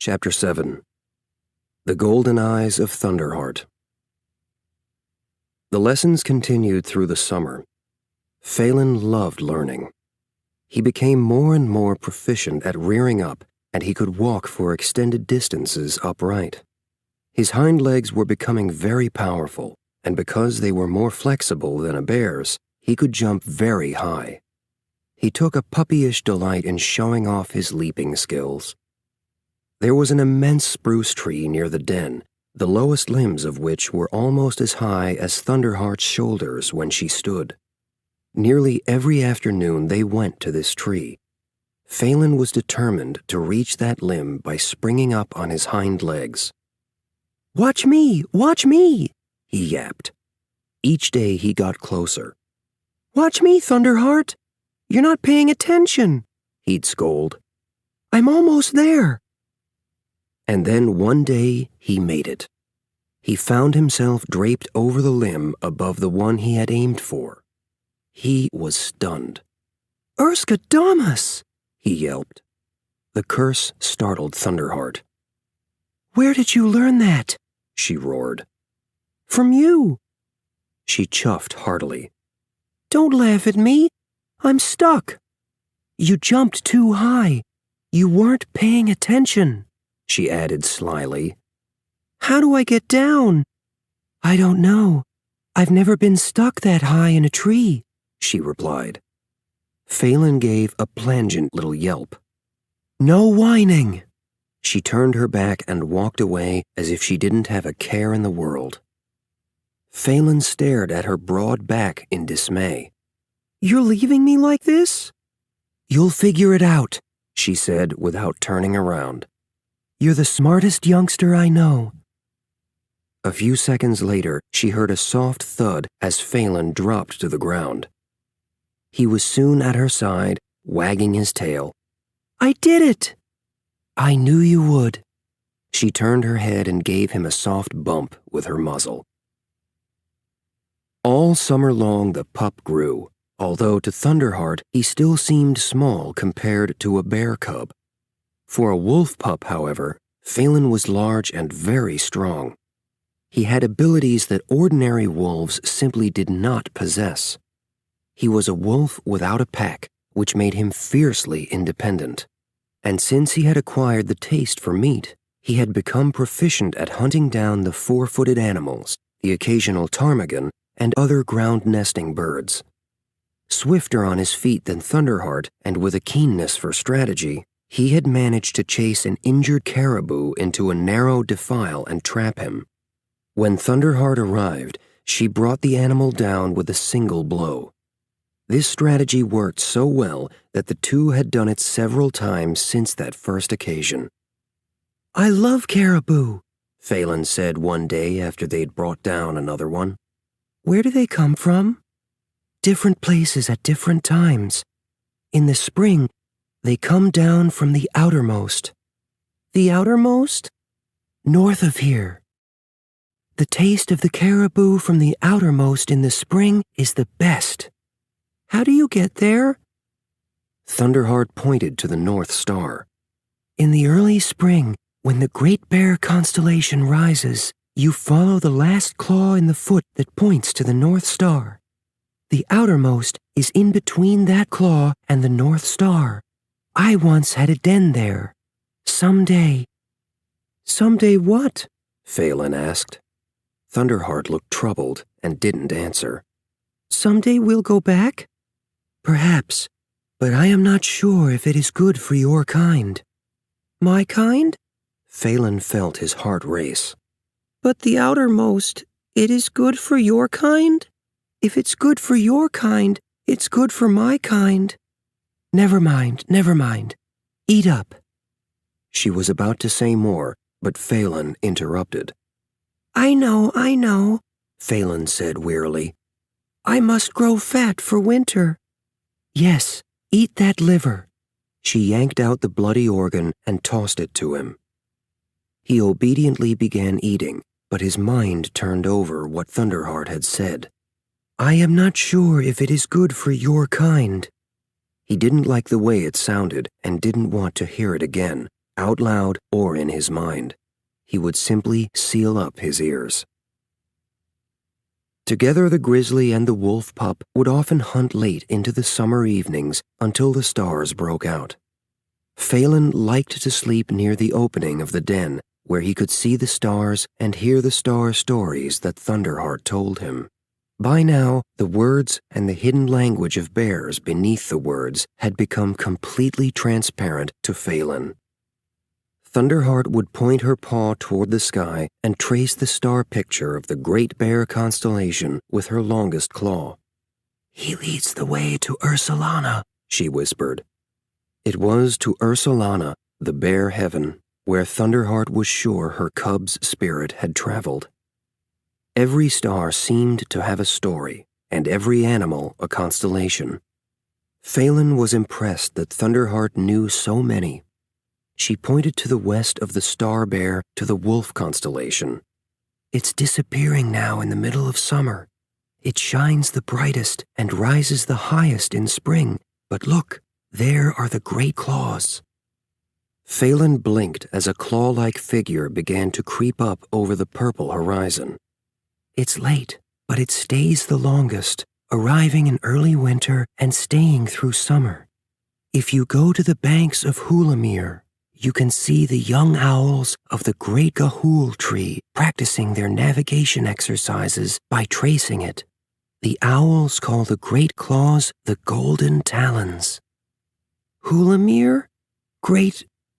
Chapter 7. The Golden Eyes of Thunderheart. The lessons continued through the summer. Faolan loved learning. He became more and more proficient at rearing up, and he could walk for extended distances upright. His hind legs were becoming very powerful, and because they were more flexible than a bear's, he could jump very high. He took a puppyish delight in showing off his leaping skills. There was an immense spruce tree near the den, the lowest limbs of which were almost as high as Thunderheart's shoulders when she stood. Nearly every afternoon they went to this tree. Faolan was determined to reach that limb by springing up on his hind legs. "Watch me! Watch me!" he yapped. Each day he got closer. "Watch me, Thunderheart! You're not paying attention," he'd scold. "I'm almost there." And then one day he made it. He found himself draped over the limb above the one he had aimed for. He was stunned. "Urska Damas!" he yelped. The curse startled Thunderheart. "Where did you learn that?" she roared. "From you." She chuffed heartily. "Don't laugh at me. I'm stuck." "You jumped too high. You weren't paying attention," she added slyly. "How do I get down?" "I don't know. I've never been stuck that high in a tree," she replied. Faolan gave a plangent little yelp. "No whining." She turned her back and walked away as if she didn't have a care in the world. Faolan stared at her broad back in dismay. "You're leaving me like this?" "You'll figure it out," she said without turning around. "You're the smartest youngster I know." A few seconds later, she heard a soft thud as Faolan dropped to the ground. He was soon at her side, wagging his tail. "I did it!" "I knew you would." She turned her head and gave him a soft bump with her muzzle. All summer long the pup grew, although to Thunderheart he still seemed small compared to a bear cub. For a wolf pup, however, Faolan was large and very strong. He had abilities that ordinary wolves simply did not possess. He was a wolf without a pack, which made him fiercely independent. And since he had acquired the taste for meat, he had become proficient at hunting down the four-footed animals, the occasional ptarmigan, and other ground-nesting birds. Swifter on his feet than Thunderheart, and with a keenness for strategy, he had managed to chase an injured caribou into a narrow defile and trap him. When Thunderheart arrived, she brought the animal down with a single blow. This strategy worked so well that the two had done it several times since that first occasion. "I love caribou," Faolan said one day after they'd brought down another one. "Where do they come from?" "Different places at different times. In the spring, they come down from the outermost." "The outermost?" "North of here. The taste of the caribou from the outermost in the spring is the best." "How do you get there?" Thunderheart pointed to the North Star. "In the early spring, when the Great Bear constellation rises, you follow the last claw in the foot that points to the North Star. The outermost is in between that claw and the North Star. I once had a den there. Someday." "Someday what?" Faolan asked. Thunderheart looked troubled and didn't answer. "Someday we'll go back?" "Perhaps, but I am not sure if it is good for your kind." "My kind?" Faolan felt his heart race. "But the outermost, it is good for your kind? If it's good for your kind, it's good for my kind." Never mind. Eat up." She was about to say more, but Faolan interrupted. I know, Faolan said wearily. "I must grow fat for winter." "Yes, eat that liver." She yanked out the bloody organ and tossed it to him. He obediently began eating, but his mind turned over what Thunderheart had said. "I am not sure if it is good for your kind." He didn't like the way it sounded and didn't want to hear it again, out loud or in his mind. He would simply seal up his ears. Together, the grizzly and the wolf pup would often hunt late into the summer evenings until the stars broke out. Faolan liked to sleep near the opening of the den, where he could see the stars and hear the star stories that Thunderheart told him. By now, the words and the hidden language of bears beneath the words had become completely transparent to Faolan. Thunderheart would point her paw toward the sky and trace the star picture of the Great Bear constellation with her longest claw. "He leads the way to Ursulana," she whispered. It was to Ursulana, the bear heaven, where Thunderheart was sure her cub's spirit had traveled. Every star seemed to have a story, and every animal a constellation. Faolan was impressed that Thunderheart knew so many. She pointed to the west of the Star Bear to the Wolf constellation. "It's disappearing now in the middle of summer. It shines the brightest and rises the highest in spring, but look, there are the great claws." Faolan blinked as a claw-like figure began to creep up over the purple horizon. "It's late, but it stays the longest, arriving in early winter and staying through summer. If you go to the banks of Hulamir, you can see the young owls of the great Gahul tree practicing their navigation exercises by tracing it. The owls call the great claws the golden talons." "Hulamir?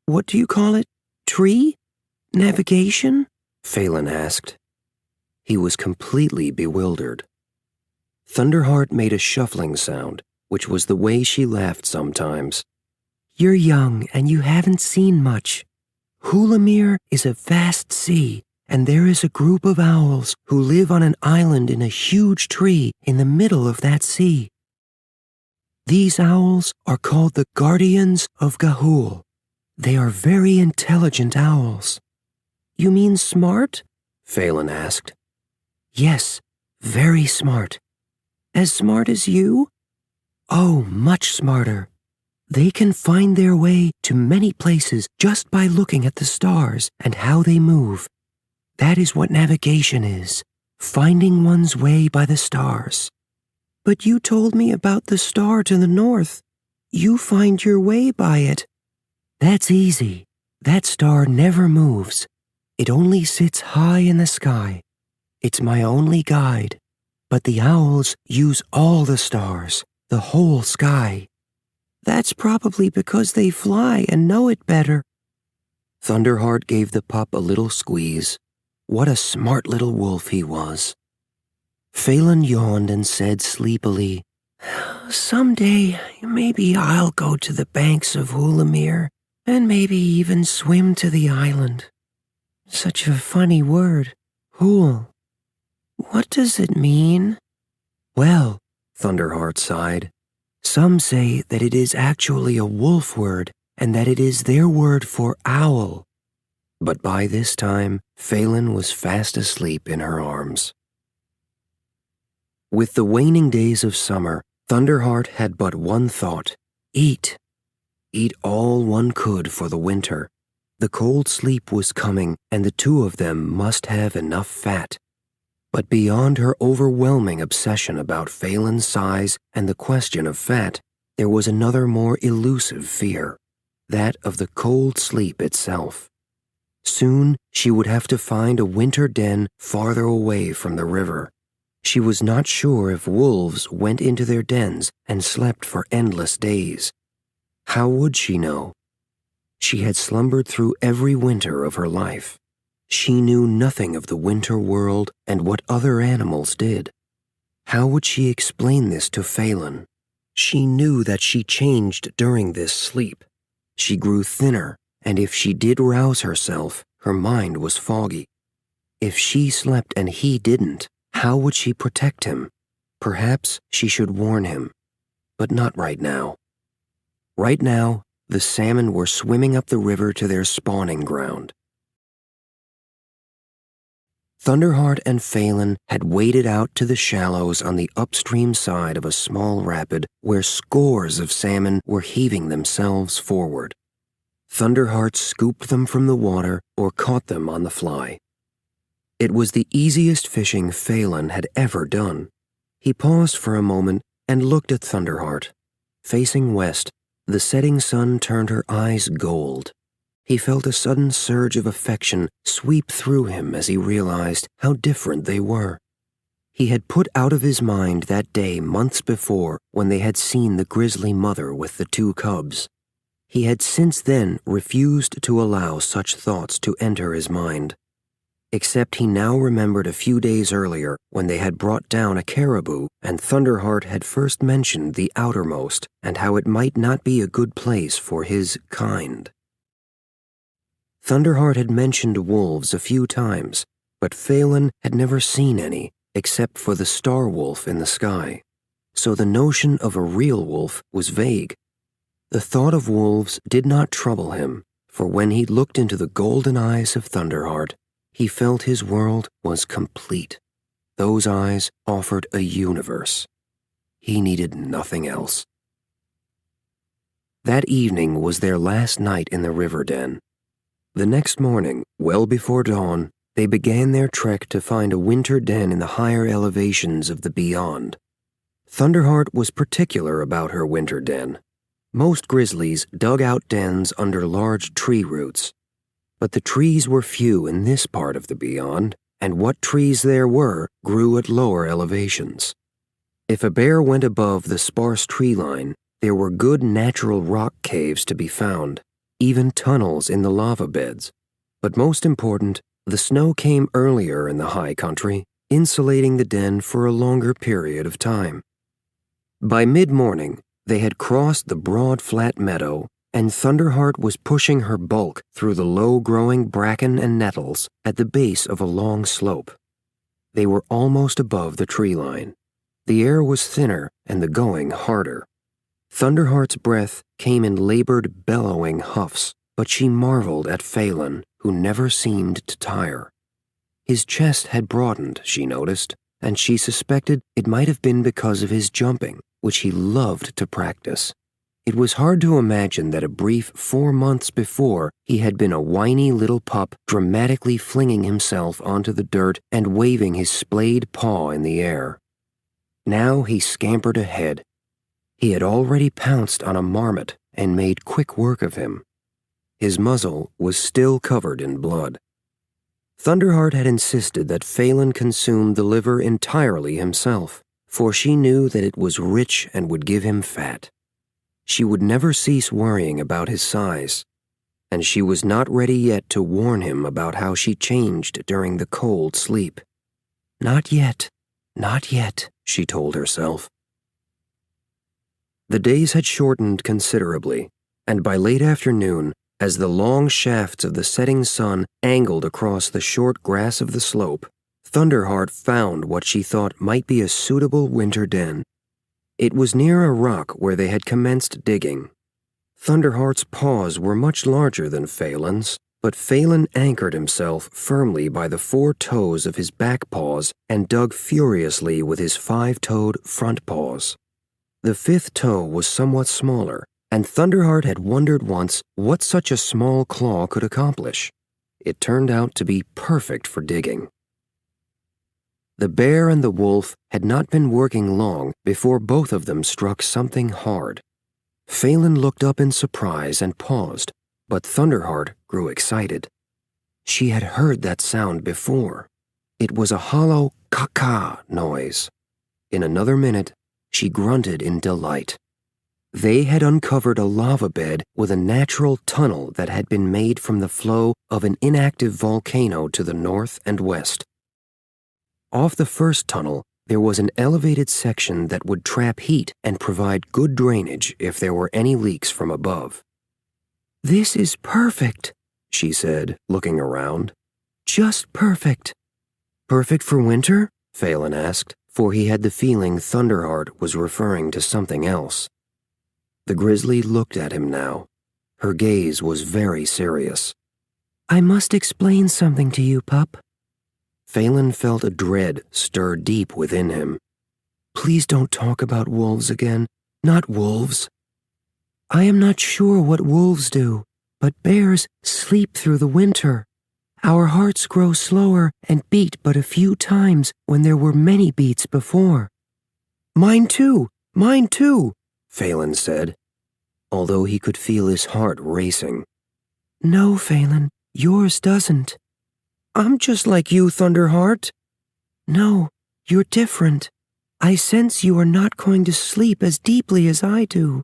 What do you call it? Tree? Navigation?" Faolan asked. He was completely bewildered. Thunderheart made a shuffling sound, which was the way she laughed sometimes. "You're young and you haven't seen much. Hulamir is a vast sea, and there is a group of owls who live on an island in a huge tree in the middle of that sea. These owls are called the Guardians of Gahul. They are very intelligent owls." "You mean smart?" Faolan asked. "Yes, very smart." "As smart as you?" "Oh, much smarter. They can find their way to many places just by looking at the stars and how they move. That is what navigation is, finding one's way by the stars." "But you told me about the star to the north. You find your way by it." "That's easy. That star never moves. It only sits high in the sky. It's my only guide. But the owls use all the stars, the whole sky." "That's probably because they fly and know it better." Thunderheart gave the pup a little squeeze. What a smart little wolf he was. Faolan yawned and said sleepily, "Someday, maybe I'll go to the banks of Hulamir, and maybe even swim to the island." Such a funny word, Hul. What does it mean? "Well," Thunderheart sighed, "some say that it is actually a wolf word and that it is their word for owl." But by this time, Faolan was fast asleep in her arms. With the waning days of summer, Thunderheart had but one thought: eat. Eat all one could for the winter. The cold sleep was coming, and the two of them must have enough fat. But beyond her overwhelming obsession about Faolan's size and the question of fat, there was another more elusive fear, that of the cold sleep itself. Soon she would have to find a winter den farther away from the river. She was not sure if wolves went into their dens and slept for endless days. How would she know? She had slumbered through every winter of her life. She knew nothing of the winter world and what other animals did. How would she explain this to Faolan? She knew that she changed during this sleep. She grew thinner, and if she did rouse herself, her mind was foggy. If she slept and he didn't, how would she protect him? Perhaps she should warn him. But not right now. Right now, the salmon were swimming up the river to their spawning ground. Thunderheart and Faolan had waded out to the shallows on the upstream side of a small rapid where scores of salmon were heaving themselves forward. Thunderheart scooped them from the water or caught them on the fly. It was the easiest fishing Faolan had ever done. He paused for a moment and looked at Thunderheart. Facing west, the setting sun turned her eyes gold. He felt a sudden surge of affection sweep through him as he realized how different they were. He had put out of his mind that day months before when they had seen the grizzly mother with the 2 cubs. He had since then refused to allow such thoughts to enter his mind. Except he now remembered a few days earlier when they had brought down a caribou and Thunderheart had first mentioned the outermost and how it might not be a good place for his kind. Thunderheart had mentioned wolves a few times, but Faolan had never seen any except for the star wolf in the sky, so the notion of a real wolf was vague. The thought of wolves did not trouble him, for when he looked into the golden eyes of Thunderheart, he felt his world was complete. Those eyes offered a universe. He needed nothing else. That evening was their last night in the river den. The next morning, well before dawn, they began their trek to find a winter den in the higher elevations of the beyond. Thunderheart was particular about her winter den. Most grizzlies dug out dens under large tree roots. But the trees were few in this part of the beyond, and what trees there were grew at lower elevations. If a bear went above the sparse tree line, there were good natural rock caves to be found, even tunnels in the lava beds. But most important, the snow came earlier in the high country, insulating the den for a longer period of time. By mid-morning, they had crossed the broad flat meadow, and Thunderheart was pushing her bulk through the low-growing bracken and nettles at the base of a long slope. They were almost above the tree line. The air was thinner and the going harder. Thunderheart's breath came in labored, bellowing huffs, but she marveled at Faolan, who never seemed to tire. His chest had broadened, she noticed, and she suspected it might have been because of his jumping, which he loved to practice. It was hard to imagine that a brief 4 months before he had been a whiny little pup dramatically flinging himself onto the dirt and waving his splayed paw in the air. Now he scampered ahead. He had already pounced on a marmot and made quick work of him. His muzzle was still covered in blood. Thunderheart had insisted that Faolan consume the liver entirely himself, for she knew that it was rich and would give him fat. She would never cease worrying about his size, and she was not ready yet to warn him about how she changed during the cold sleep. Not yet, she told herself. The days had shortened considerably, and by late afternoon, as the long shafts of the setting sun angled across the short grass of the slope, Thunderheart found what she thought might be a suitable winter den. It was near a rock where they had commenced digging. Thunderheart's paws were much larger than Faolan's, but Faolan anchored himself firmly by the 4 toes of his back paws and dug furiously with his 5-toed front paws. The 5th toe was somewhat smaller, and Thunderheart had wondered once what such a small claw could accomplish. It turned out to be perfect for digging. The bear and the wolf had not been working long before both of them struck something hard. Faolan looked up in surprise and paused, but Thunderheart grew excited. She had heard that sound before. It was a hollow caw-caw noise. In another minute, she grunted in delight. They had uncovered a lava bed with a natural tunnel that had been made from the flow of an inactive volcano to the north and west. Off the first tunnel, there was an elevated section that would trap heat and provide good drainage if there were any leaks from above. "This is perfect," she said, looking around. "Just perfect." "Perfect for winter?" Faolan asked, for he had the feeling Thunderheart was referring to something else. The grizzly looked at him now. Her gaze was very serious. "I must explain something to you, pup." Faolan felt a dread stir deep within him. "Please don't talk about wolves again. Not wolves." "I am not sure what wolves do. but bears sleep through the winter. Our hearts grow slower and beat but a few times when there were many beats before." Mine too, Faolan said, although he could feel his heart racing. "No, Faolan, yours doesn't." "I'm just like you, Thunderheart." "No, you're different. I sense you are not going to sleep as deeply as I do."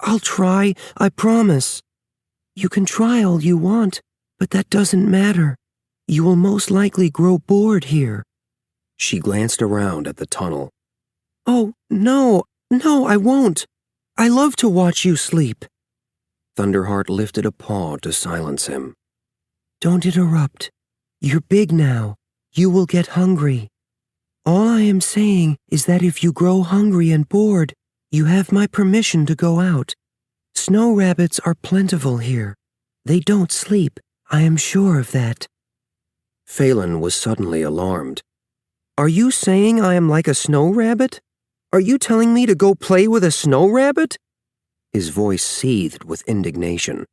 "I'll try, I promise." "You can try all you want, but that doesn't matter. You will most likely grow bored here." She glanced around at the tunnel. "Oh, no, I won't. I love to watch you sleep." Thunderheart lifted a paw to silence him. "Don't interrupt. You're big now. You will get hungry. All I am saying is that if you grow hungry and bored, you have my permission to go out. Snow rabbits are plentiful here. They don't sleep, I am sure of that." Faolan was suddenly alarmed. "Are you saying I am like a snow rabbit? Are you telling me to go play with a snow rabbit?" His voice seethed with indignation.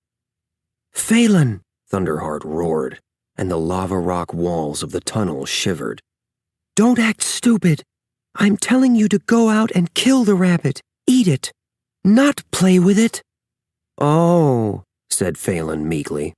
"Faolan!" Thunderheart roared, and the lava rock walls of the tunnel shivered. "Don't act stupid. I'm telling you to go out and kill the rabbit, eat it, not play with it." "Oh," said Faolan meekly.